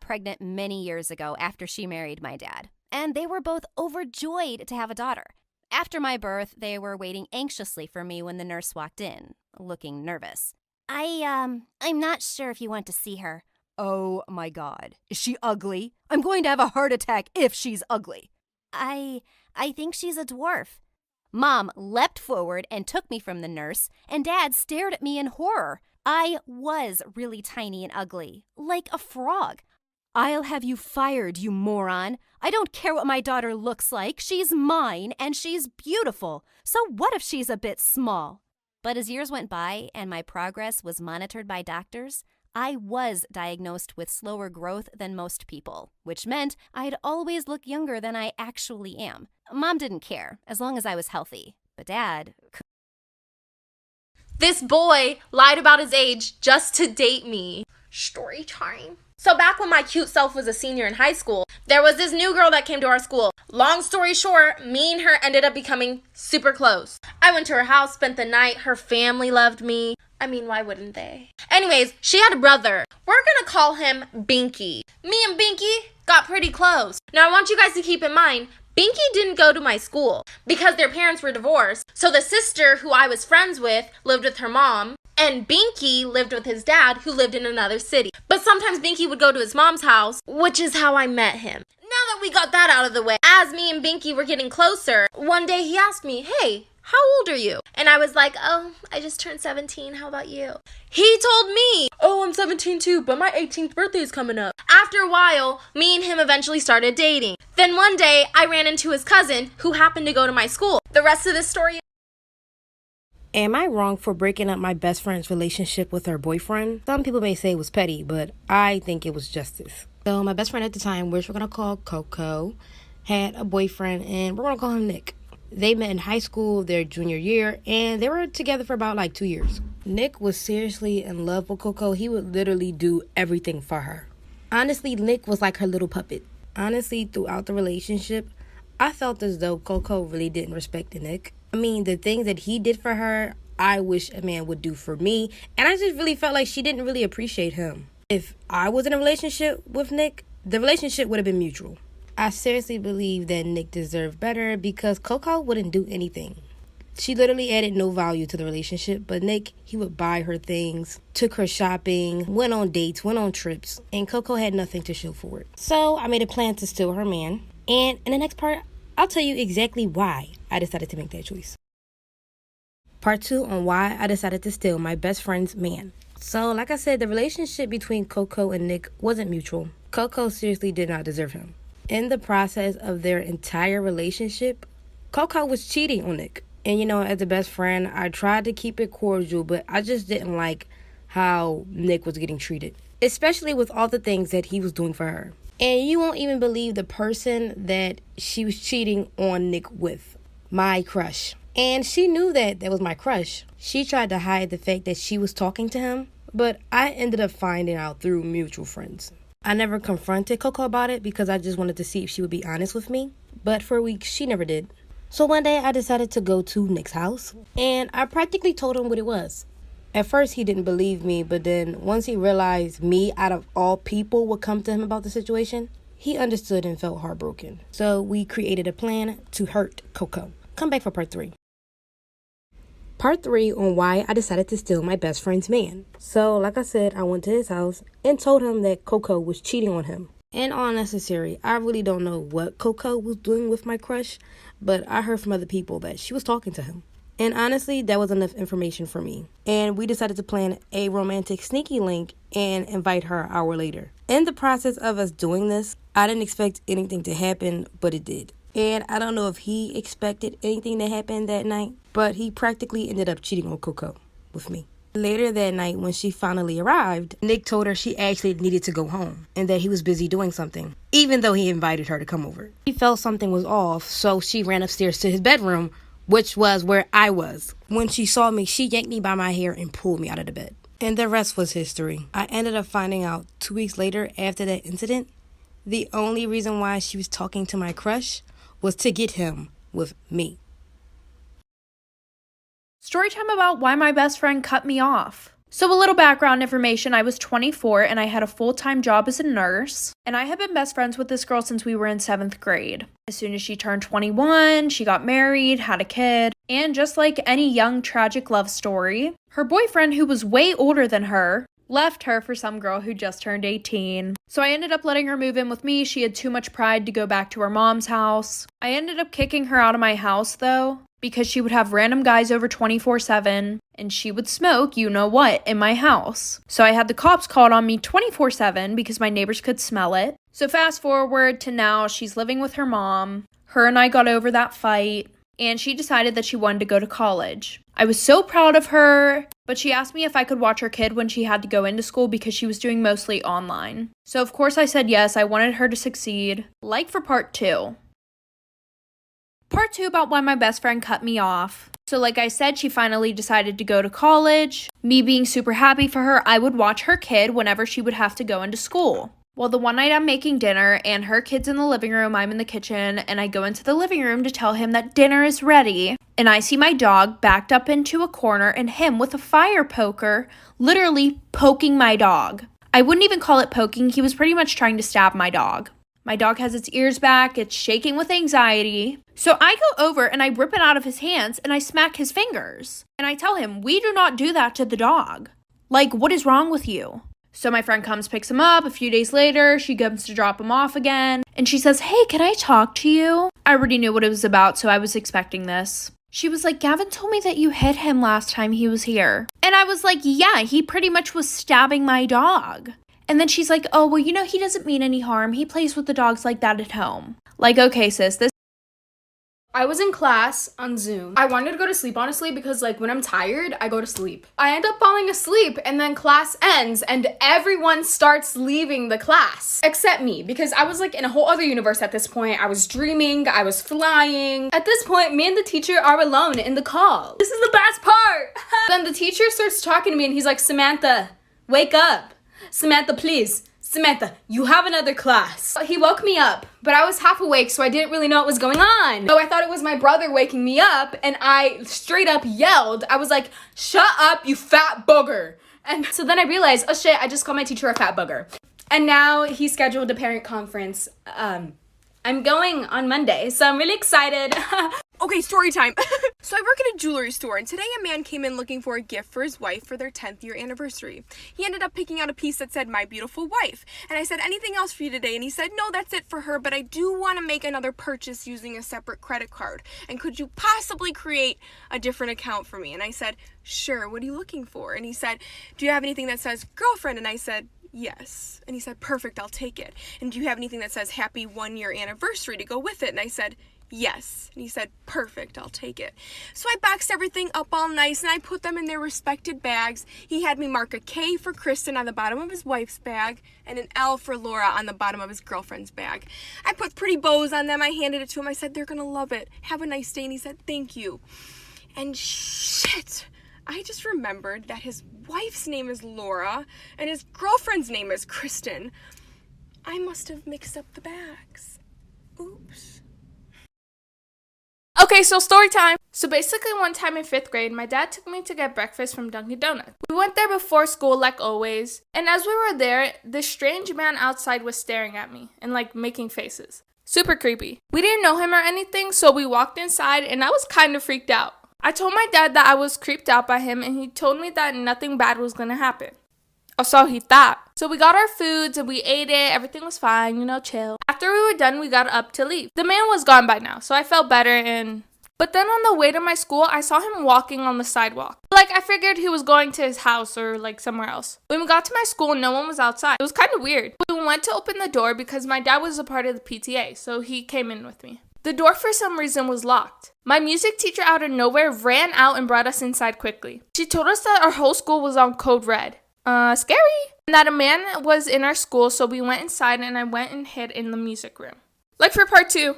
pregnant many years ago after she married my dad, and they were both overjoyed to have a daughter. After my birth, they were waiting anxiously for me when the nurse walked in, looking nervous. I'm not sure if you want to see her. Oh my God. Is she ugly? I'm going to have a heart attack if she's ugly. I think she's a dwarf. Mom leapt forward and took me from the nurse, and Dad stared at me in horror. I was really tiny and ugly, like a frog. I'll have you fired, you moron. I don't care what my daughter looks like. She's mine, and she's beautiful. So what if she's a bit small? But as years went by and my progress was monitored by doctors, I was diagnosed with slower growth than most people, which meant I'd always look younger than I actually am. Mom didn't care, as long as I was healthy. But Dad... This boy lied about his age just to date me. Story time. So back when my cute self was a senior in high school, there was this new girl that came to our school. Long story short, me and her ended up becoming super close. I went to her house, spent the night. Her family loved me. I mean, why wouldn't they? Anyways, she had a brother. We're gonna call him Binky. Me and Binky got pretty close. Now I want you guys to keep in mind, Binky didn't go to my school because their parents were divorced. So the sister who I was friends with lived with her mom, and Binky lived with his dad who lived in another city. But sometimes Binky would go to his mom's house, which is how I met him. Now that we got that out of the way, as me and Binky were getting closer, one day he asked me, "Hey, how old are you?" And I was like, "Oh, I just turned 17. How about you?" He told me, "Oh, I'm 17 too, but my 18th birthday is coming up." After a while, me and him eventually started dating. Then one day, I ran into his cousin who happened to go to my school. The rest of this story... Am I wrong for breaking up my best friend's relationship with her boyfriend? Some people may say it was petty, but I think it was justice. So my best friend at the time, which we're going to call Coco, had a boyfriend, and we're going to call him Nick. They met in high school their junior year, and they were together for about 2 years. Nick was seriously in love with Coco. He would literally do everything for her. Honestly, Nick was like her little puppet. Honestly, throughout the relationship, I felt as though Coco really didn't respect Nick. I mean, the things that he did for her, I wish a man would do for me. And I just really felt like she didn't really appreciate him. If I was in a relationship with Nick, the relationship would have been mutual. I seriously believe that Nick deserved better because Coco wouldn't do anything. She literally added no value to the relationship, but Nick, he would buy her things, took her shopping, went on dates, went on trips, and Coco had nothing to show for it. So I made a plan to steal her man, and in the next part, I'll tell you exactly why I decided to make that choice. Part 2 on why I decided to steal my best friend's man. So like I said, the relationship between Coco and Nick wasn't mutual. Coco seriously did not deserve him. In the process of their entire relationship, Coco was cheating on Nick. And as a best friend, I tried to keep it cordial, but I just didn't like how Nick was getting treated, especially with all the things that he was doing for her. And you won't even believe the person that she was cheating on Nick with. My crush. And she knew that was my crush. She tried to hide the fact that she was talking to him, but I ended up finding out through mutual friends. I never confronted Coco about it because I just wanted to see if she would be honest with me. But for weeks, she never did. So one day I decided to go to Nick's house, and I practically told him what it was. At first, he didn't believe me, but then once he realized me, out of all people, would come to him about the situation, he understood and felt heartbroken. So we created a plan to hurt Coco. Come back for part 3. Part 3 on why I decided to steal my best friend's man. So, like I said, I went to his house and told him that Coco was cheating on him. And all necessary, I really don't know what Coco was doing with my crush, but I heard from other people that she was talking to him. And honestly, that was enough information for me. And we decided to plan a romantic sneaky link and invite her an hour later. In the process of us doing this, I didn't expect anything to happen, but it did. And I don't know if he expected anything to happen that night, but he practically ended up cheating on Coco with me. Later that night, when she finally arrived, Nick told her she actually needed to go home and that he was busy doing something, even though he invited her to come over. She felt something was off, so she ran upstairs to his bedroom, which was where I was. When she saw me, she yanked me by my hair and pulled me out of the bed. And the rest was history. I ended up finding out 2 weeks later after that incident, the only reason why she was talking to my crush was to get him with me. Storytime about why my best friend cut me off. So a little background information, I was 24 and I had a full-time job as a nurse, and I had been best friends with this girl since we were in 7th grade. As soon as she turned 21, she got married, had a kid, and just like any young tragic love story, her boyfriend, who was way older than her, left her for some girl who just turned 18. So I ended up letting her move in with me. She had too much pride to go back to her mom's house. I ended up kicking her out of my house though, because she would have random guys over 24/7, and she would smoke you know what in my house. So I had the cops called on me 24/7 because my neighbors could smell it. So fast forward to now, she's living with her mom. Her and I got over that fight, and she decided that she wanted to go to college. I was so proud of her, but she asked me if I could watch her kid when she had to go into school because she was doing mostly online. So of course I said yes, I wanted her to succeed. Like for part 2. Part 2 about why my best friend cut me off. So like I said, she finally decided to go to college. Me being super happy for her, I would watch her kid whenever she would have to go into school. Well, the one night I'm making dinner and her kid's in the living room, I'm in the kitchen, and I go into the living room to tell him that dinner is ready. And I see my dog backed up into a corner and him with a fire poker literally poking my dog. I wouldn't even call it poking, he was pretty much trying to stab my dog. My dog has its ears back, it's shaking with anxiety. So I go over and I rip it out of his hands and I smack his fingers. And I tell him, we do not do that to the dog. Like, what is wrong with you? So my friend comes, picks him up. A few days later, she comes to drop him off again. And she says, hey, can I talk to you? I already knew what it was about, so I was expecting this. She was like, Gavin told me that you hit him last time he was here. And I was like, yeah, he pretty much was stabbing my dog. And then she's like, oh, well, you know, he doesn't mean any harm. He plays with the dogs like that at home. Like, okay, sis, this. I was in class on Zoom. I wanted to go to sleep, honestly, because, like, when I'm tired, I go to sleep. I end up falling asleep, and then class ends, and everyone starts leaving the class. Except me, because I was, like, in a whole other universe at this point. I was dreaming, I was flying. At this point, me and the teacher are alone in the call. This is the best part! Then the teacher starts talking to me, and he's like, Samantha, wake up. Samantha, please. Samantha, you have another class. He woke me up, but I was half awake, so I didn't really know what was going on. So I thought it was my brother waking me up, and I straight up yelled. I was like, shut up, you fat booger. And so then I realized, oh shit, I just called my teacher a fat booger. And now he scheduled a parent conference. I'm going on Monday, so I'm really excited. Okay, story time. So I work at a jewelry store, and today a man came in looking for a gift for his wife for their 10th year anniversary. He ended up picking out a piece that said, my beautiful wife. And I said, anything else for you today? And he said, no, that's it for her, but I do want to make another purchase using a separate credit card. And could you possibly create a different account for me? And I said, sure, what are you looking for? And he said, do you have anything that says girlfriend? And I said, yes. And he said, perfect, I'll take it. And do you have anything that says happy 1 year anniversary to go with it? And I said, yes. And he said, perfect, I'll take it. So I boxed everything up all nice and I put them in their respected bags. He had me mark a K for Kristen on the bottom of his wife's bag and an L for Laura on the bottom of his girlfriend's bag. I put pretty bows on them. I handed it to him. I said, they're gonna love it. Have a nice day. And he said, thank you. And shit, I just remembered that his wife's name is Laura and his girlfriend's name is Kristen. I must have mixed up the bags. Oops. Okay, so story time. So basically one time in 5th grade, my dad took me to get breakfast from Dunkin' Donuts. We went there before school like always, and as we were there, this strange man outside was staring at me and like making faces. Super creepy. We didn't know him or anything, so we walked inside and I was kind of freaked out. I told my dad that I was creeped out by him and he told me that nothing bad was gonna happen. Or so he thought. So we got our foods and we ate it. Everything was fine, you know, chill. After we were done, we got up to leave. The man was gone by now, so I felt better But then on the way to my school, I saw him walking on the sidewalk. Like, I figured he was going to his house or, like, somewhere else. When we got to my school, no one was outside. It was kind of weird. We went to open the door because my dad was a part of the PTA, so he came in with me. The door, for some reason, was locked. My music teacher out of nowhere ran out and brought us inside quickly. She told us that our whole school was on code red. Scary. And that a man was in our school, so we went inside and I went and hid in the music room. Like for part 2.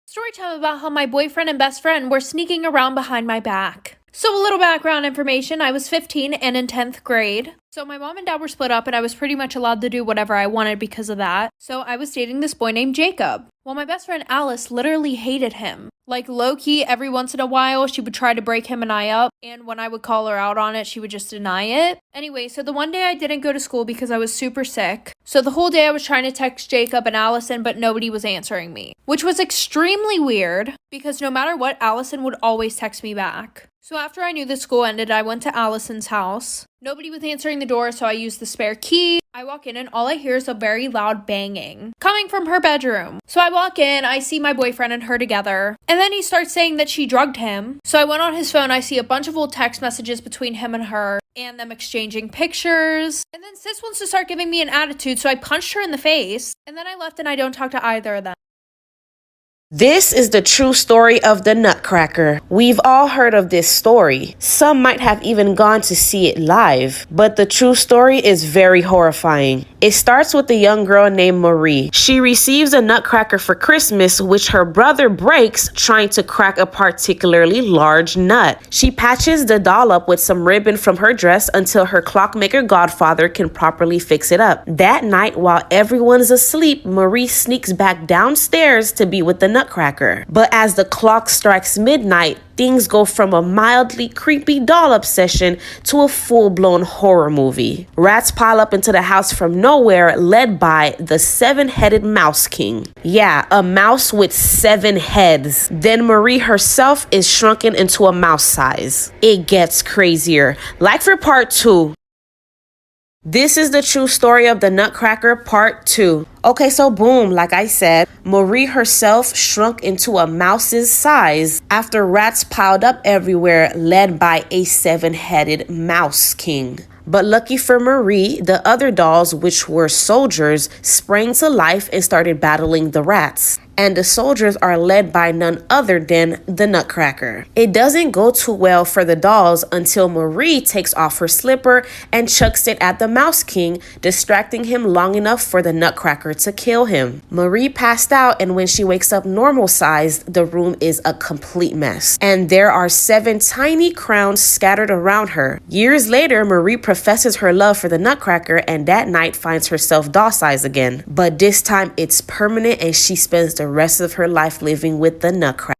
Storytime about how my boyfriend and best friend were sneaking around behind my back. So a little background information, I was 15 and in 10th grade. So my mom and dad were split up and I was pretty much allowed to do whatever I wanted because of that. So I was dating this boy named Jacob. Well, my best friend Alice literally hated him. Like low-key, every once in a while, she would try to break him and I up. And when I would call her out on it, she would just deny it. Anyway, so the one day I didn't go to school because I was super sick. So the whole day I was trying to text Jacob and Allison, but nobody was answering me. Which was extremely weird because no matter what, Allison would always text me back. So after I knew the school ended, I went to Allison's house. Nobody was answering the door, so I used the spare key. I walk in and all I hear is a very loud banging coming from her bedroom. So I walk in, I see my boyfriend and her together, and then he starts saying that she drugged him. So I went on his phone, I see a bunch of old text messages between him and her, and them exchanging pictures. And then sis wants to start giving me an attitude, so I punched her in the face, and then I left and I don't talk to either of them. This is the true story of the Nutcracker. We've all heard of this story. Some might have even gone to see it live, but the true story is very horrifying. It starts with a young girl named Marie. She receives a Nutcracker for Christmas, which her brother breaks trying to crack a particularly large nut. She patches the doll up with some ribbon from her dress until her clockmaker godfather can properly fix it up. That night, while everyone's asleep, Marie sneaks back downstairs to be with the Nutcracker. But as the clock strikes midnight, things go from a mildly creepy doll obsession to a full-blown horror movie. Rats pile up into the house from nowhere, led by the 7-headed Mouse King. Yeah, a mouse with 7 heads. Then Marie herself is shrunken into a mouse size. It gets crazier. Like for part 2. This is the true story of the Nutcracker part 2. Okay, so boom, like I said, Marie herself shrunk into a mouse's size after rats piled up everywhere, led by a 7-headed Mouse King. But lucky for Marie, the other dolls, which were soldiers, sprang to life and started battling the rats. And the soldiers are led by none other than the Nutcracker. It doesn't go too well for the dolls until Marie takes off her slipper and chucks it at the Mouse King, distracting him long enough for the Nutcracker to kill him. Marie passed out, and when she wakes up normal sized, the room is a complete mess. And there are 7 tiny crowns scattered around her. Years later, Marie professes her love for the Nutcracker and that night finds herself doll size again. But this time it's permanent and she spends the rest of her life living with the Nutcracker.